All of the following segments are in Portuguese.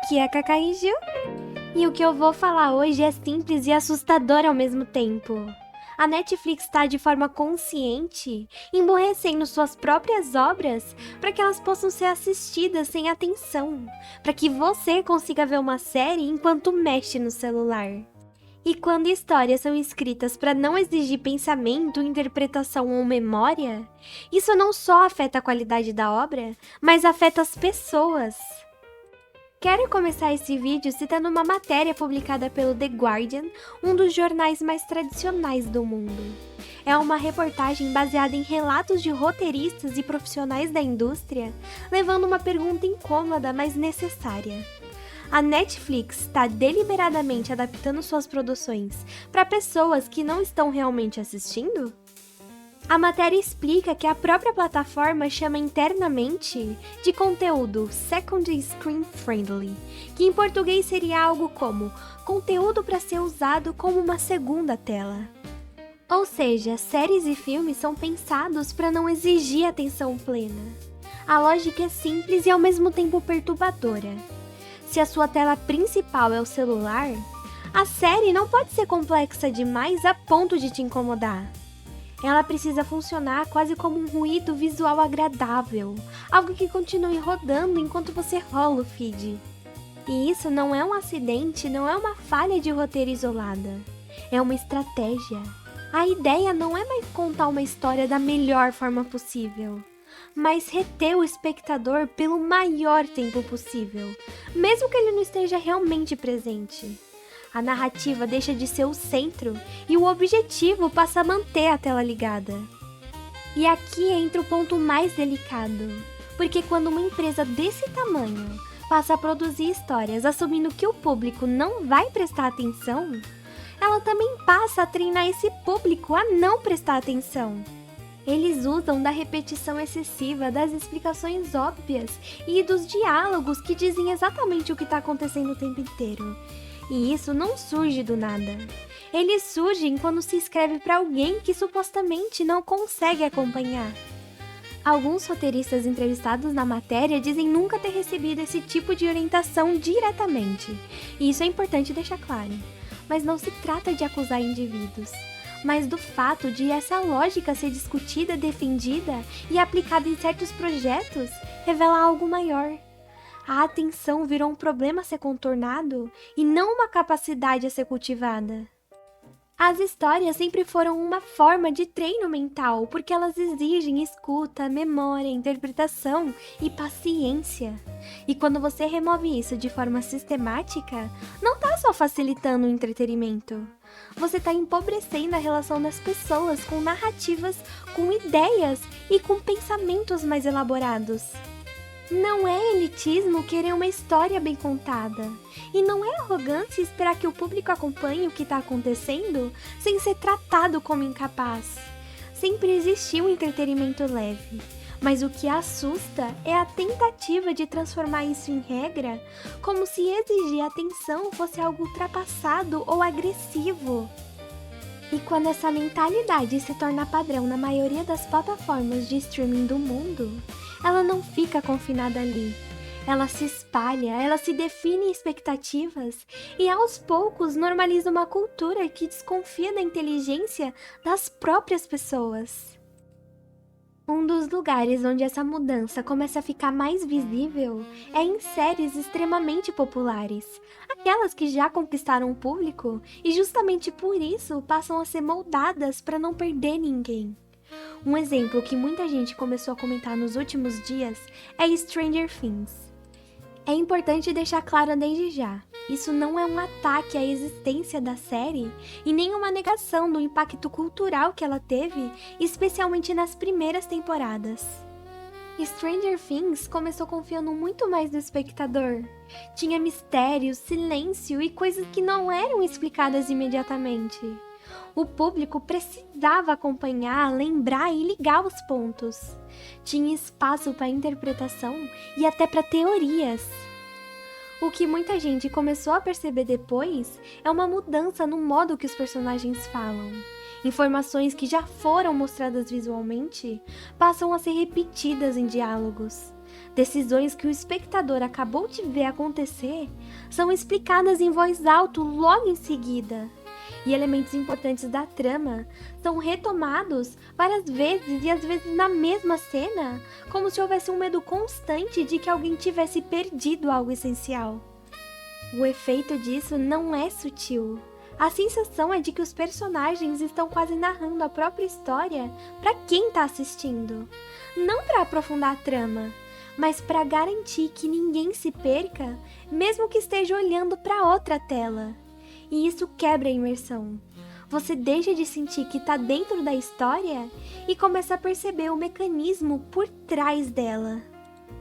Aqui é a Cacaijo, e o que eu vou falar hoje é simples e assustador ao mesmo tempo. A Netflix está de forma consciente emborrecendo suas próprias obras para que elas possam ser assistidas sem atenção, para que você consiga ver uma série enquanto mexe no celular. E quando histórias são escritas para não exigir pensamento, interpretação ou memória, isso não só afeta a qualidade da obra, mas afeta as pessoas. Quero começar esse vídeo citando uma matéria publicada pelo The Guardian, um dos jornais mais tradicionais do mundo. É uma reportagem baseada em relatos de roteiristas e profissionais da indústria, levando uma pergunta incômoda, mas necessária. A Netflix está deliberadamente adaptando suas produções para pessoas que não estão realmente assistindo? A matéria explica que a própria plataforma chama internamente de conteúdo Second Screen Friendly, que em português seria algo como conteúdo para ser usado como uma segunda tela. Ou seja, séries e filmes são pensados para não exigir atenção plena. A lógica é simples e ao mesmo tempo perturbadora. Se a sua tela principal é o celular, a série não pode ser complexa demais a ponto de te incomodar. Ela precisa funcionar quase como um ruído visual agradável, algo que continue rodando enquanto você rola o feed. E isso não é um acidente, não é uma falha de roteiro isolada. É uma estratégia. A ideia não é mais contar uma história da melhor forma possível, mas reter o espectador pelo maior tempo possível, mesmo que ele não esteja realmente presente. A narrativa deixa de ser o centro e o objetivo passa a manter a tela ligada. E aqui entra o ponto mais delicado, porque quando uma empresa desse tamanho passa a produzir histórias assumindo que o público não vai prestar atenção, ela também passa a treinar esse público a não prestar atenção. Eles usam da repetição excessiva, das explicações óbvias e dos diálogos que dizem exatamente o que está acontecendo o tempo inteiro. E isso não surge do nada. Eles surgem quando se escreve para alguém que supostamente não consegue acompanhar. Alguns roteiristas entrevistados na matéria dizem nunca ter recebido esse tipo de orientação diretamente. E isso é importante deixar claro. Mas não se trata de acusar indivíduos, mas do fato de essa lógica ser discutida, defendida e aplicada em certos projetos revela algo maior. A atenção virou um problema a ser contornado e não uma capacidade a ser cultivada. As histórias sempre foram uma forma de treino mental, porque elas exigem escuta, memória, interpretação e paciência. E quando você remove isso de forma sistemática, não está só facilitando o entretenimento. Você está empobrecendo a relação das pessoas com narrativas, com ideias e com pensamentos mais elaborados. Não é elitismo querer uma história bem contada. E não é arrogância esperar que o público acompanhe o que está acontecendo sem ser tratado como incapaz. Sempre existiu um entretenimento leve, mas o que assusta é a tentativa de transformar isso em regra, como se exigir atenção fosse algo ultrapassado ou agressivo. E quando essa mentalidade se torna padrão na maioria das plataformas de streaming do mundo, ela não fica confinada ali. Ela se espalha, ela se define em expectativas e aos poucos normaliza uma cultura que desconfia da inteligência das próprias pessoas. Um dos lugares onde essa mudança começa a ficar mais visível é em séries extremamente populares, aquelas que já conquistaram o público e justamente por isso passam a ser moldadas para não perder ninguém. Um exemplo que muita gente começou a comentar nos últimos dias é Stranger Things. É importante deixar claro desde já, isso não é um ataque à existência da série e nem uma negação do impacto cultural que ela teve, especialmente nas primeiras temporadas. Stranger Things começou confiando muito mais no espectador. Tinha mistério, silêncio e coisas que não eram explicadas imediatamente. O público precisava acompanhar, lembrar e ligar os pontos. Tinha espaço para interpretação e até para teorias. O que muita gente começou a perceber depois é uma mudança no modo que os personagens falam. Informações que já foram mostradas visualmente passam a ser repetidas em diálogos. Decisões que o espectador acabou de ver acontecer são explicadas em voz alta logo em seguida. E elementos importantes da trama são retomados várias vezes e às vezes na mesma cena, como se houvesse um medo constante de que alguém tivesse perdido algo essencial. O efeito disso não é sutil. A sensação é de que os personagens estão quase narrando a própria história para quem está assistindo. Não para aprofundar a trama, mas para garantir que ninguém se perca, mesmo que esteja olhando para outra tela. E isso quebra a imersão. Você deixa de sentir que está dentro da história e começa a perceber o mecanismo por trás dela.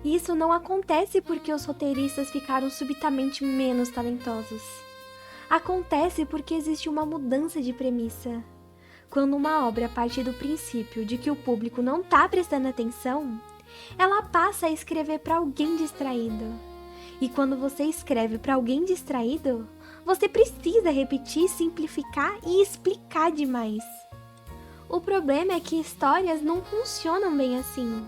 Isso não acontece porque os roteiristas ficaram subitamente menos talentosos. Acontece porque existe uma mudança de premissa. Quando uma obra parte do princípio de que o público não está prestando atenção, ela passa a escrever para alguém distraído. E quando você escreve para alguém distraído, você precisa repetir, simplificar e explicar demais. O problema é que histórias não funcionam bem assim.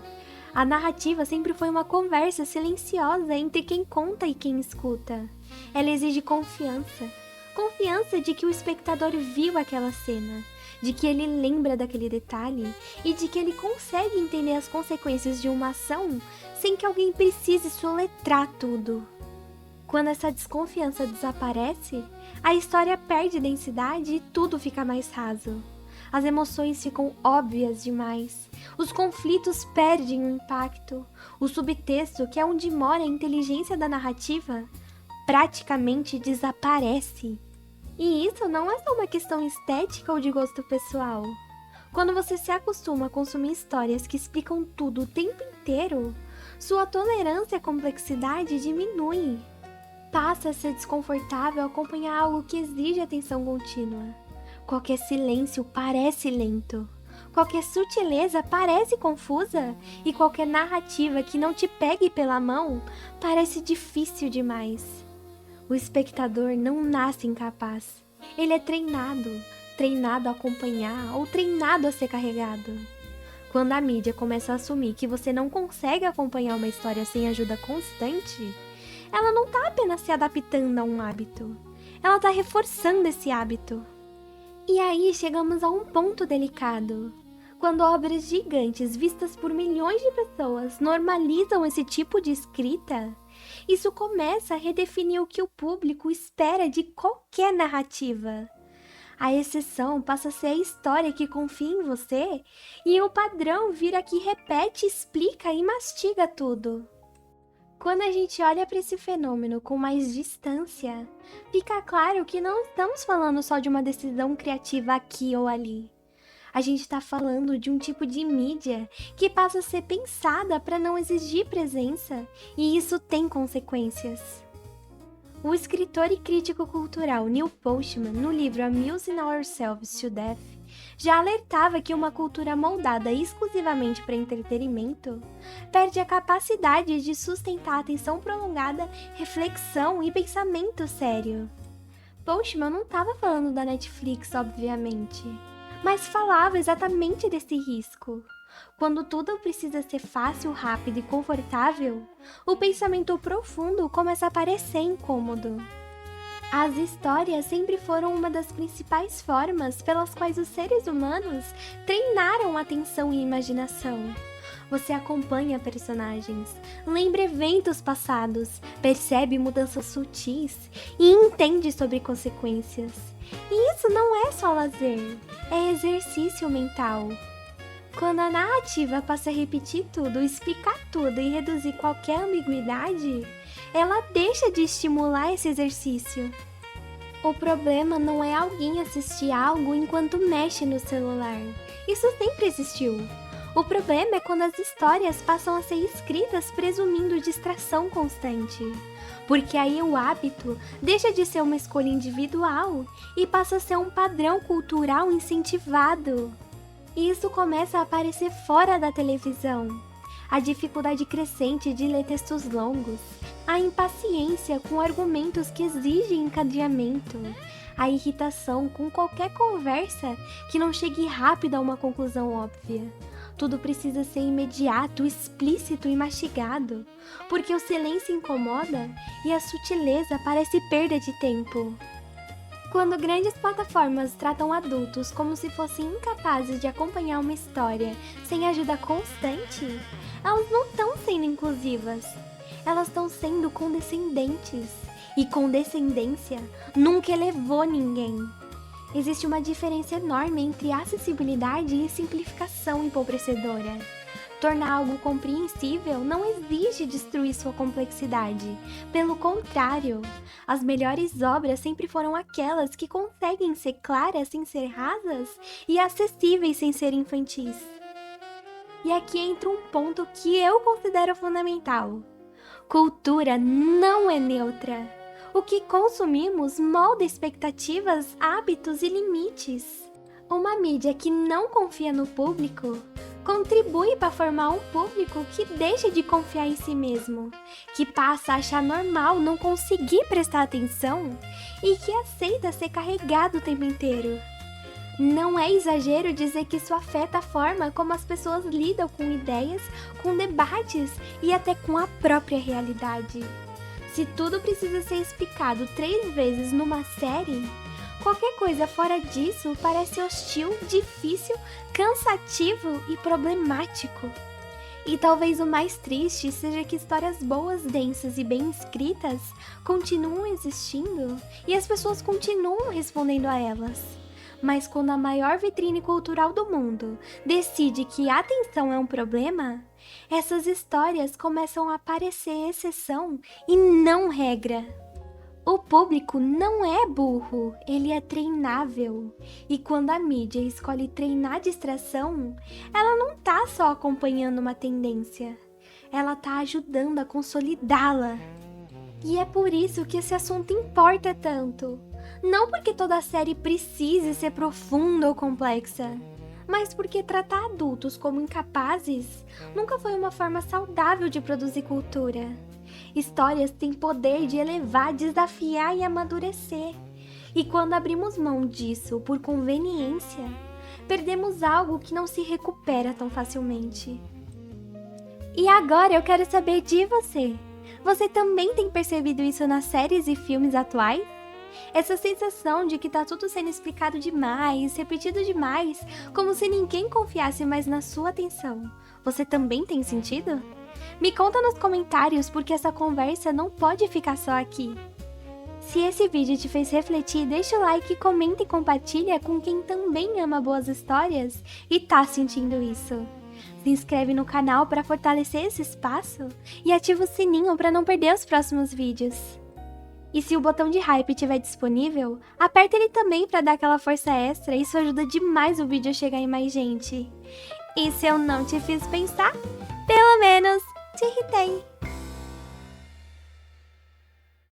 A narrativa sempre foi uma conversa silenciosa entre quem conta e quem escuta. Ela exige confiança. Confiança de que o espectador viu aquela cena, de que ele lembra daquele detalhe e de que ele consegue entender as consequências de uma ação sem que alguém precise soletrar tudo. Quando essa desconfiança desaparece, a história perde densidade e tudo fica mais raso. As emoções ficam óbvias demais, os conflitos perdem o impacto, o subtexto, que é onde mora a inteligência da narrativa, praticamente desaparece. E isso não é só uma questão estética ou de gosto pessoal. Quando você se acostuma a consumir histórias que explicam tudo o tempo inteiro, sua tolerância à complexidade diminui. Passa a ser desconfortável acompanhar algo que exige atenção contínua. Qualquer silêncio parece lento. Qualquer sutileza parece confusa. E qualquer narrativa que não te pegue pela mão parece difícil demais. O espectador não nasce incapaz. Ele é treinado a acompanhar ou treinado a ser carregado. Quando a mídia começa a assumir que você não consegue acompanhar uma história sem ajuda constante, ela não está apenas se adaptando a um hábito, ela está reforçando esse hábito. E aí chegamos a um ponto delicado. Quando obras gigantes vistas por milhões de pessoas normalizam esse tipo de escrita, isso começa a redefinir o que o público espera de qualquer narrativa. A exceção passa a ser a história que confia em você e o padrão vira que repete, explica e mastiga tudo. Quando a gente olha para esse fenômeno com mais distância, fica claro que não estamos falando só de uma decisão criativa aqui ou ali. A gente está falando de um tipo de mídia que passa a ser pensada para não exigir presença, e isso tem consequências. O escritor e crítico cultural Neil Postman, no livro Amusing Ourselves to Death, já alertava que uma cultura moldada exclusivamente para entretenimento perde a capacidade de sustentar atenção prolongada, reflexão e pensamento sério. Postman não estava falando da Netflix, obviamente, mas falava exatamente desse risco. Quando tudo precisa ser fácil, rápido e confortável, o pensamento profundo começa a parecer incômodo. As histórias sempre foram uma das principais formas pelas quais os seres humanos treinaram atenção e imaginação. Você acompanha personagens, lembra eventos passados, percebe mudanças sutis e entende sobre consequências. E isso não é só lazer, é exercício mental. Quando a narrativa passa a repetir tudo, explicar tudo e reduzir qualquer ambiguidade, ela deixa de estimular esse exercício. O problema não é alguém assistir algo enquanto mexe no celular. Isso sempre existiu. O problema é quando as histórias passam a ser escritas presumindo distração constante. Porque aí o hábito deixa de ser uma escolha individual e passa a ser um padrão cultural incentivado. E isso começa a aparecer fora da televisão. A dificuldade crescente de ler textos longos, a impaciência com argumentos que exigem encadeamento, a irritação com qualquer conversa que não chegue rápido a uma conclusão óbvia. Tudo precisa ser imediato, explícito e mastigado, porque o silêncio incomoda e a sutileza parece perda de tempo. Quando grandes plataformas tratam adultos como se fossem incapazes de acompanhar uma história sem ajuda constante, elas não estão sendo inclusivas, elas estão sendo condescendentes. E condescendência nunca elevou ninguém. Existe uma diferença enorme entre acessibilidade e simplificação empobrecedora. Tornar algo compreensível não exige destruir sua complexidade. Pelo contrário, as melhores obras sempre foram aquelas que conseguem ser claras sem ser rasas e acessíveis sem ser infantis. E aqui entra um ponto que eu considero fundamental. Cultura não é neutra. O que consumimos molda expectativas, hábitos e limites. Uma mídia que não confia no público contribui para formar um público que deixa de confiar em si mesmo, que passa a achar normal não conseguir prestar atenção e que aceita ser carregado o tempo inteiro. Não é exagero dizer que isso afeta a forma como as pessoas lidam com ideias, com debates e até com a própria realidade. Se tudo precisa ser explicado 3 vezes numa série, qualquer coisa fora disso parece hostil, difícil, cansativo e problemático. E talvez o mais triste seja que histórias boas, densas e bem escritas continuam existindo e as pessoas continuam respondendo a elas. Mas quando a maior vitrine cultural do mundo decide que a atenção é um problema, essas histórias começam a parecer exceção e não regra. O público não é burro, ele é treinável. E quando a mídia escolhe treinar distração, ela não tá só acompanhando uma tendência, ela tá ajudando a consolidá-la. E é por isso que esse assunto importa tanto. Não porque toda série precise ser profunda ou complexa, mas porque tratar adultos como incapazes nunca foi uma forma saudável de produzir cultura. Histórias têm poder de elevar, desafiar e amadurecer. E quando abrimos mão disso por conveniência, perdemos algo que não se recupera tão facilmente. E agora eu quero saber de você. Você também tem percebido isso nas séries e filmes atuais? Essa sensação de que tá tudo sendo explicado demais, repetido demais, como se ninguém confiasse mais na sua atenção. Você também tem sentido? Me conta nos comentários, porque essa conversa não pode ficar só aqui. Se esse vídeo te fez refletir, deixa o like, comenta e compartilha com quem também ama boas histórias e tá sentindo isso. Se inscreve no canal para fortalecer esse espaço e ativa o sininho para não perder os próximos vídeos. E se o botão de hype estiver disponível, aperta ele também para dar aquela força extra, isso ajuda demais o vídeo a chegar em mais gente. E se eu não te fiz pensar, pelo menos te irritei.